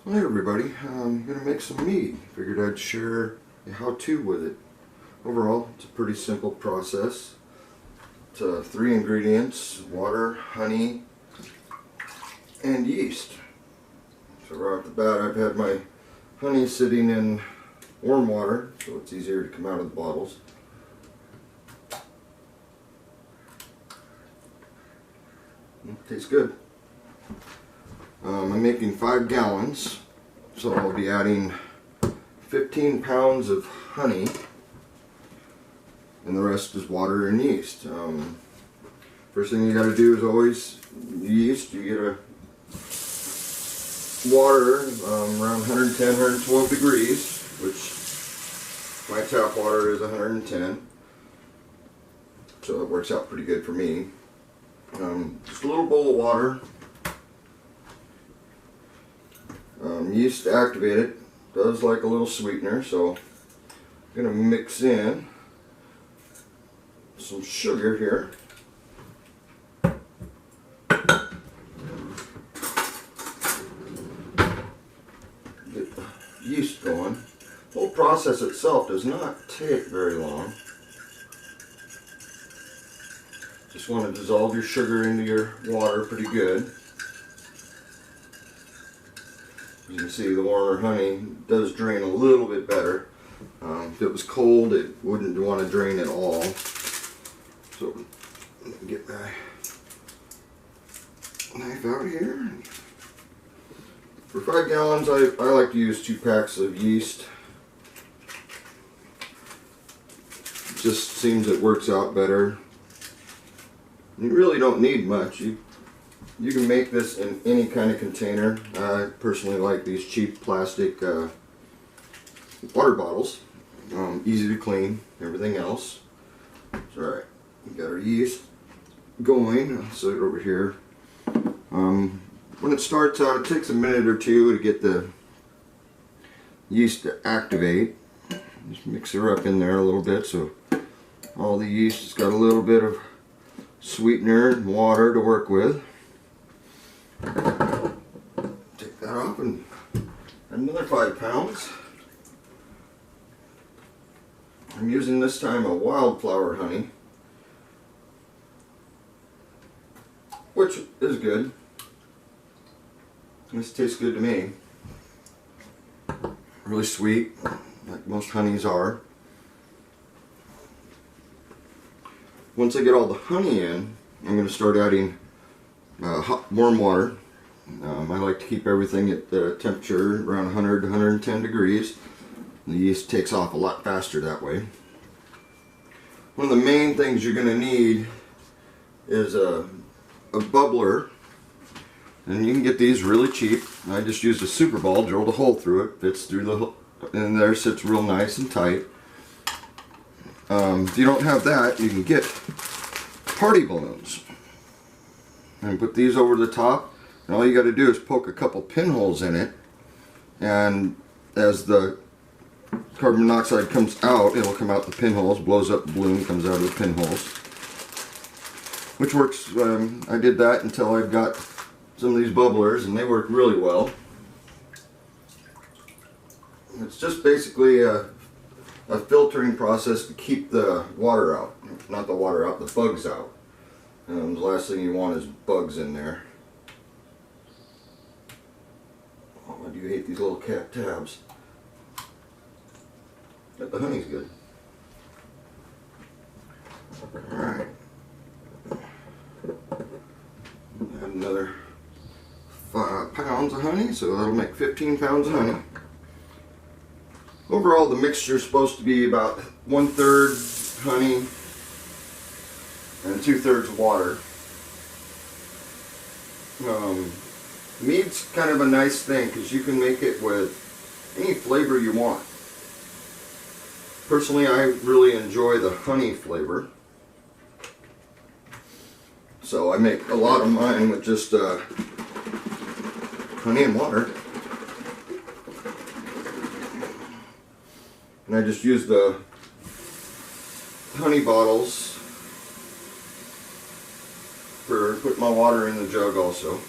Hi everybody, I'm going to make some mead. Figured I'd share a how-to with it. Overall, it's a pretty simple process. It's 3 ingredients: water, honey, and yeast. So right off the bat, I've had my honey sitting in warm water so it's easier to come out of the bottles. Tastes good. I'm making 5 gallons, so I'll be adding 15 pounds of honey, and the rest is water and yeast. First thing you got to do is always yeast. You get a water around 110, 112 degrees, which my tap water is 110, so it works out pretty good for me. Just a little bowl of water. Yeast to activate it does like a little sweetener, so I'm going to mix in some sugar here. Get the yeast going. The whole process itself does not take very long. Just want to dissolve your sugar into your water pretty good. You can see the warmer honey does drain a little bit better. If it was cold, it wouldn't want to drain at all. So, let me get my knife out here. For 5 gallons, I like to use 2 packs of yeast. It just seems it works out better. You really don't need much. You can make this in any kind of container. I personally like these cheap plastic water bottles. Easy to clean, everything else. Alright, we got our yeast going. I'll set it over here. When it starts out, it takes a minute or two to get the yeast to activate. Just mix her up in there a little bit so all the yeast has got a little bit of sweetener and water to work with. Take that off and add another 5 pounds. I'm using this time a wildflower honey, which is good. This tastes good to me. Really sweet, like most honeys are. Once I get all the honey in, I'm going to start adding warm water. I like to keep everything at the temperature around 100 to 110 degrees. The yeast takes off a lot faster that way. One of the main things you're going to need is a bubbler, and you can get these really cheap. I just used a super ball, drilled a hole through it, fits through the hole, and there sits real nice and tight. If you don't have that, you can get party balloons and put these over the top, and all you got to do is poke a couple pinholes in it, and as the carbon monoxide comes out, it'll come out the pinholes, blows up the balloon, comes out of the pinholes, which works. I did that until I got some of these bubblers, and they work really well. It's just basically a filtering process to keep the water out, not the water out, the bugs out. The last thing you want is bugs in there. Oh, I do hate these little cat tabs. But the honey's good. Alright. Add another 5 pounds of honey, so that'll make 15 pounds of honey. Overall, the mixture is supposed to be about 1/3 honey and 2/3 water. Mead's kind of a nice thing because you can make it with any flavor you want. Personally, I really enjoy the honey flavor, so I make a lot of mine with just honey and water. And I just use the honey bottles for putting my water in the jug also.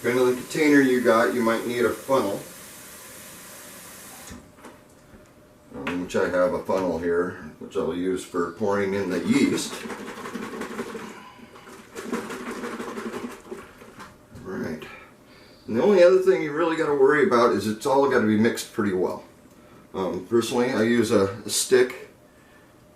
Depending on the container you got, you might need a funnel. Which I have a funnel here, which I'll use for pouring in the yeast. Alright. And the only other thing you really got to worry about is it's all got to be mixed pretty well. Personally, I use a stick,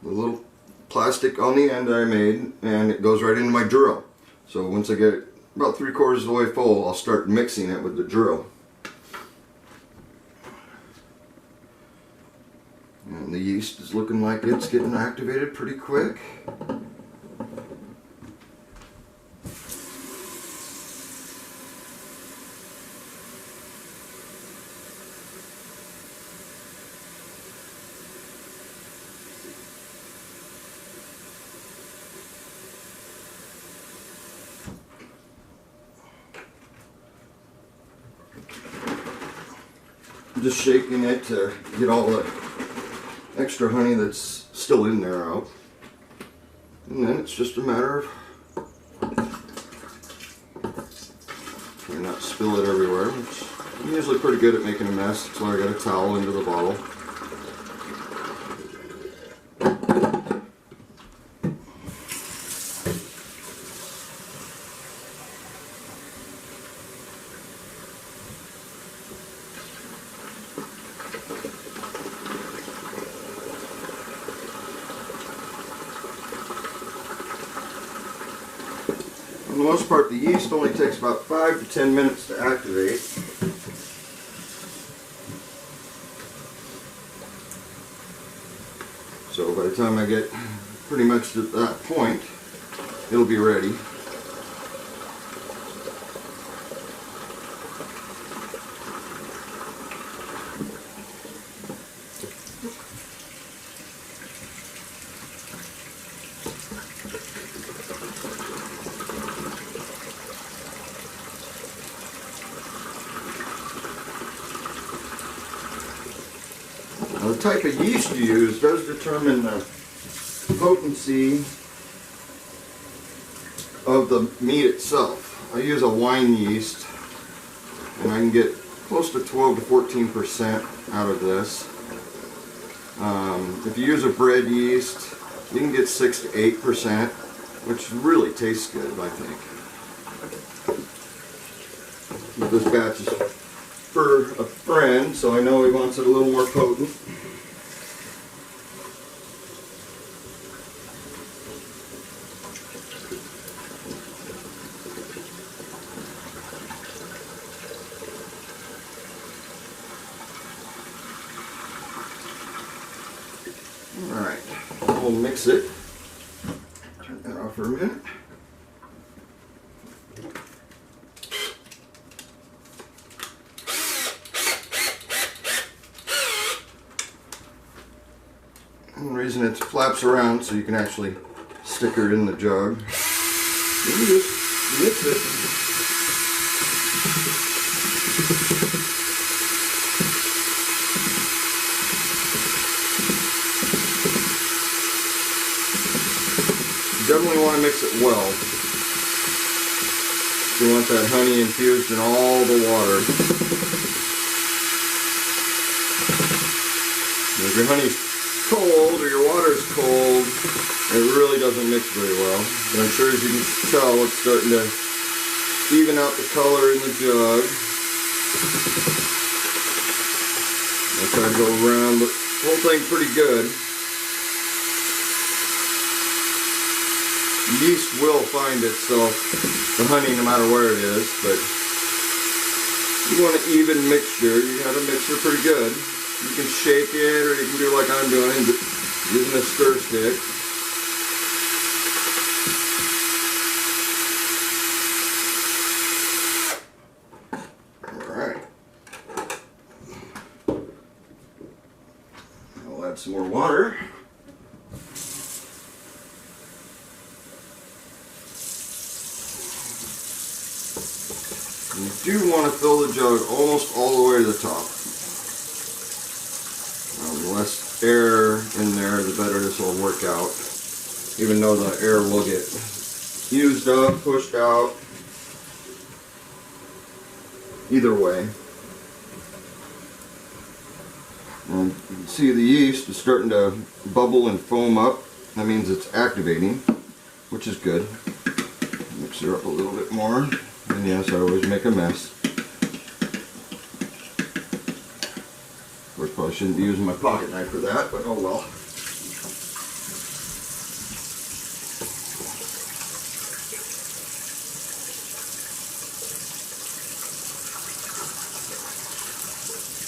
a little plastic on the end that I made, and it goes right into my drill. So once I get it about 3/4 of the way full, I'll start mixing it with the drill. And the yeast is looking like it's getting activated pretty quick. Just shaking it to get all the extra honey that's still in there out. And then it's just a matter of trying not to spill it everywhere, which I'm usually pretty good at making a mess. That's why I got a towel into the bottle. For the most part, the yeast only takes about 5 to 10 minutes to activate. So by the time I get pretty much to that point, it'll be ready. Now, the type of yeast you use does determine the potency of the mead itself. I use a wine yeast, and I can get close to 12 to 14% out of this. If you use a bread yeast, you can get 6 to 8%, which really tastes good, I think. But this batch is for a friend, so I know he wants it a little more potent. Alright, we'll mix it. Turn that off for a minute. And the reason it flaps around so you can actually stick her in the jug. You can just mix it. You definitely want to mix it well. You want that honey infused in all the water. If your honey's cold or your water's cold, it really doesn't mix very well. But I'm sure as you can tell, it's starting to even out the color in the jug. I'll try to go around the whole thing pretty good. Yeast will find itself, the honey, no matter where it is, but you want an even mixture. You got to mix it pretty good. You can shake it, or you can do like I'm doing, using a stir stick. Alright. I'll add some more water. You do want to fill the jug almost all the way to the top. The less air in there, the better this will work out. Even though the air will get used up, pushed out. either way. And you can see the yeast is starting to bubble and foam up. That means it's activating, which is good. Mix her up a little bit more. And yes, I always make a mess. Of course, probably shouldn't be using my pocket knife for that, but oh well.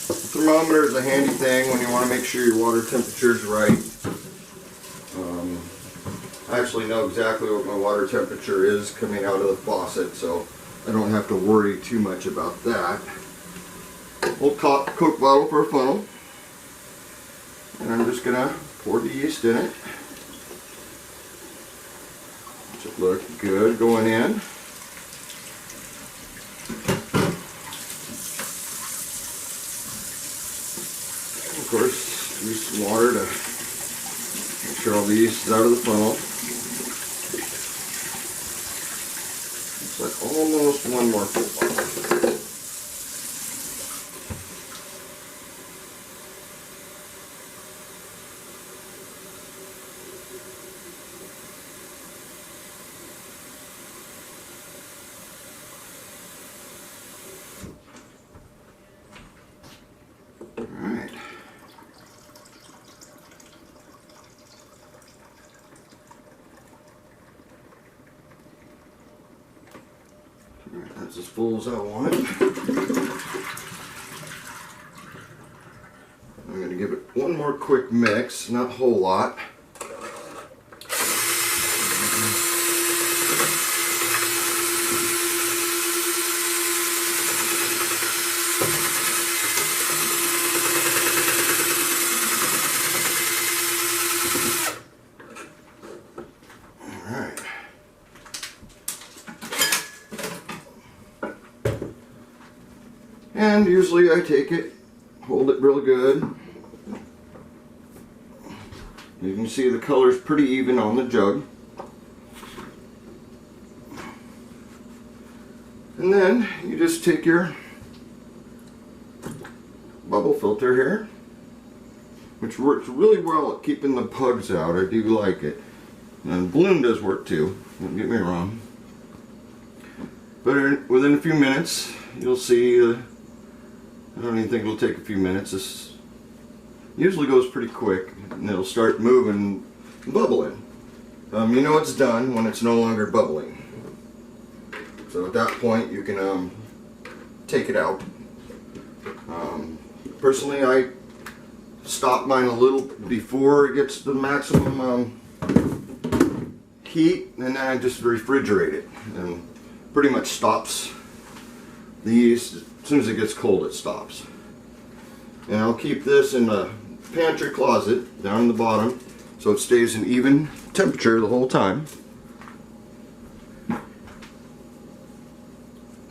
The thermometer is a handy thing when you want to make sure your water temperature is right. I actually know exactly what my water temperature is coming out of the faucet, so I don't have to worry too much about that. Old Coke bottle for a funnel, and I'm just gonna pour the yeast in it. Should look good going in. Of course, use some water to make sure all the yeast is out of the funnel. Looks like almost one more full bottle. Alright. That's as full as I want it. I'm going to give it one more quick mix, not a whole lot. Alright. And usually I take it, hold it real good. You can see the color's pretty even on the jug. And then you just take your bubble filter here, which works really well at keeping the pugs out. I do like it. And balloon does work too, don't get me wrong. But within a few minutes, you'll see, I don't even think it'll take a few minutes. This usually goes pretty quick, and it'll start moving and bubbling. You know it's done when it's no longer bubbling. So at that point, you can take it out. Personally, I stop mine a little before it gets to the maximum heat, and then I just refrigerate it, and pretty much stops the yeast. As soon as it gets cold, it stops. And I'll keep this in the pantry closet down in the bottom so it stays an even temperature the whole time.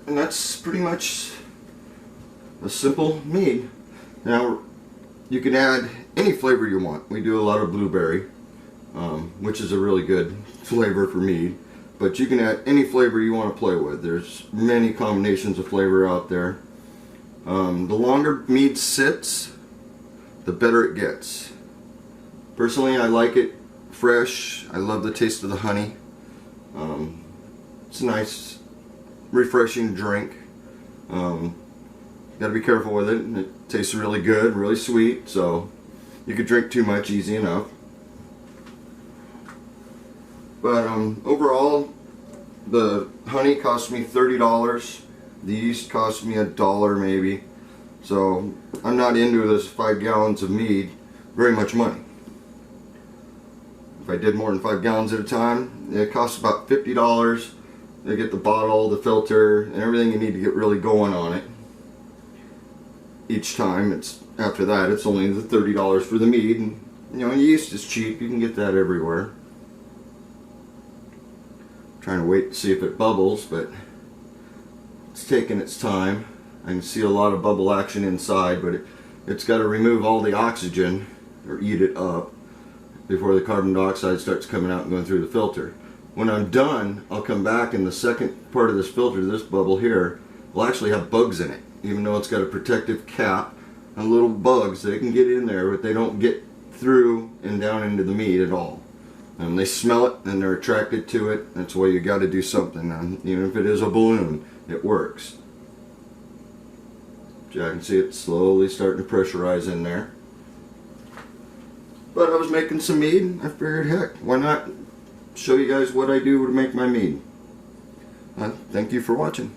And that's pretty much a simple mead. Now you can add any flavor you want. We do a lot of blueberry, which is a really good flavor for mead. But you can add any flavor you want to play with. There's many combinations of flavor out there. The longer mead sits, the better it gets. Personally, I like it fresh. I love the taste of the honey. It's a nice, refreshing drink. Got to be careful with it. It tastes really good, really sweet, so you could drink too much easy enough. But overall, the honey cost me $30. The yeast cost me $1 maybe. So I'm not into this 5 gallons of mead very much money. If I did more than 5 gallons at a time, it costs about $50. They get the bottle, the filter, and everything you need to get really going on it. Each time, after that, it's only the $30 for the mead, and you know, yeast is cheap. You can get that everywhere. Trying to wait to see if it bubbles, but it's taking its time. I can see a lot of bubble action inside, but it's got to remove all the oxygen or eat it up before the carbon dioxide starts coming out and going through the filter. When I'm done, I'll come back in the second part of this filter, this bubble here, will actually have bugs in it. Even though it's got a protective cap, and little bugs, they can get in there, but they don't get through and down into the mead at all. And they smell it and they're attracted to it. That's why you got to do something. And even if it is a balloon, it works. I can see it slowly starting to pressurize in there. But I was making some mead. I figured, heck, why not show you guys what I do to make my mead. Thank you for watching.